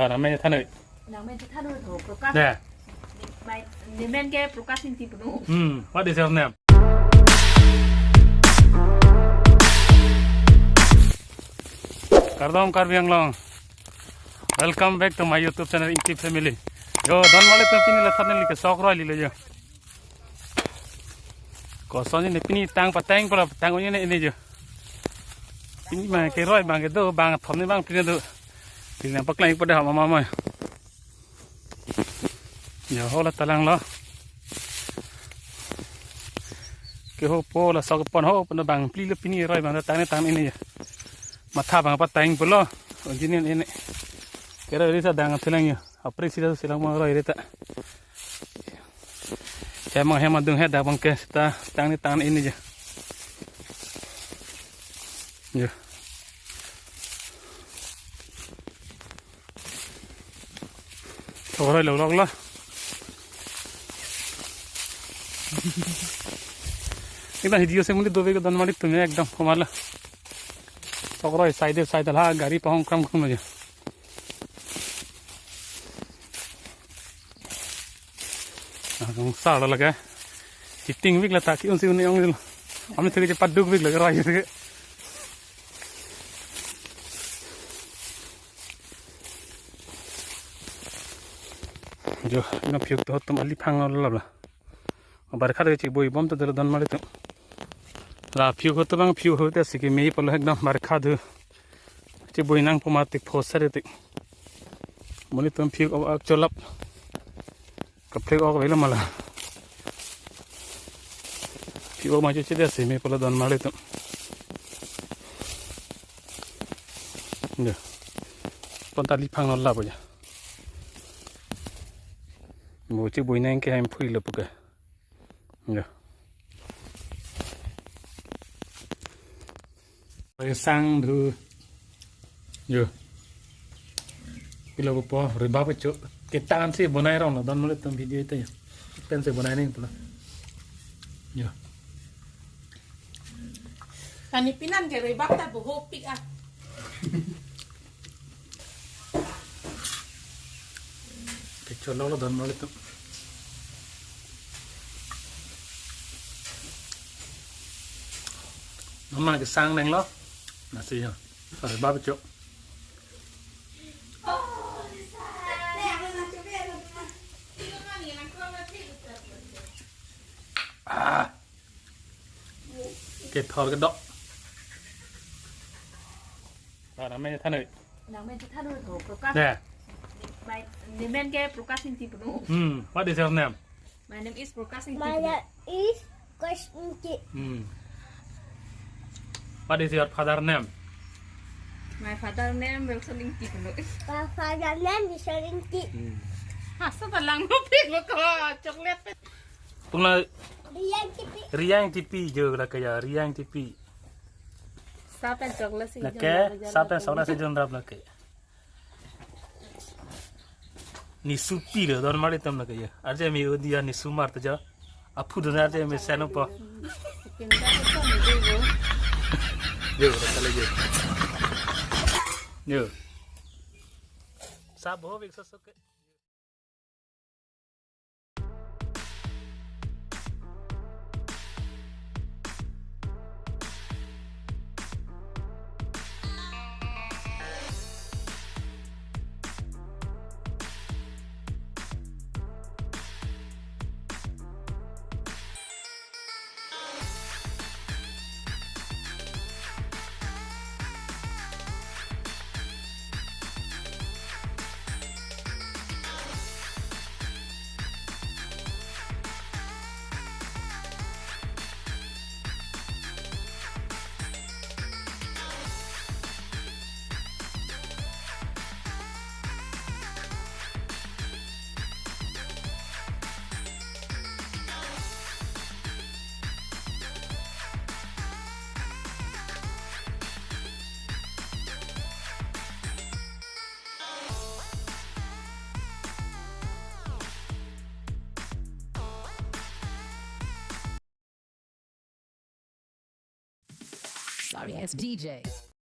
namanya tanah. Namanya tanah itu prokas. Yeah. Baik, nemen ke prokas inti penuh. What is your name? Kardom Karbiang Long. Welcome back to my YouTube channel Inti Family. Yo, don male to pini la thane like sok roi lile yo. Ko sonye ne pini tang patang pala tang onye ne ini jo. Pini ma ke roi bang ke do bang thomne bang pini do. Pini paklai pada mama mama. Yo hola talang lo. Ke ho po la sok pon ho pon bang pli le pini roi bang tang ini yo. Matha bang patang pula. Onjinin ini. Kira ini sedang silang yo. Apresi dah silang mau roi reta. Emang hemat dung head abang ke kita tangan ini je. Ya. Orang lalu lah. Kita video se muli dobe ke dan malik tu ekdam kemana? Orang side lah gari pahong kram aja. Ang sala laga hitting wig la taki unsi unni ong amne thege padduk wig laga rai thege jo ina pyuk to tum ali phang la la bar kha de chi boi bom to dal dan male to la pyuk to bang pyuk hote sike mei pal ekdam bar kha de chi boi nang pomatik phosare te moni tum pyuk ak cholap kapre ko vela mala piwo ma chuche de seme pala don male to ne pantali phang la boya mo chi boina ke ham phui la puka ne ai sang du yo pila po riba pa cho kita kan sih bonai rong don male to video itu ya pen se bonai ning pula yo Kanipinan ke rebak ta buhok pik ah. Picture lo don male to mama ke sang neng lo nasi ya riba pa cho cái thò cái đọ namanya tanah. Namanya tanah itu prokas. Yeah. Baik, nemen ke prokas inti penuh. What is your name? My name is prokas inti My penuh. name is Kashinti. What is your father name? My father name Wilson inti penuh. My father name is Sarinti. Asa talang mo pik mo ko chocolate. Tungla Rian Tipi. riang tipi je lah kaya riang tipi. Sapen chocolate sih. Lake sapen sola se jon rap lake. Ni supi le don mari tam lake ya. Arje mi dia ni sumar ta ja. Apu don arje mi sano pa. Kinda ko ni dego. Yo kala je. Yo. Sab ho bik so ke. Sorry ass DJ.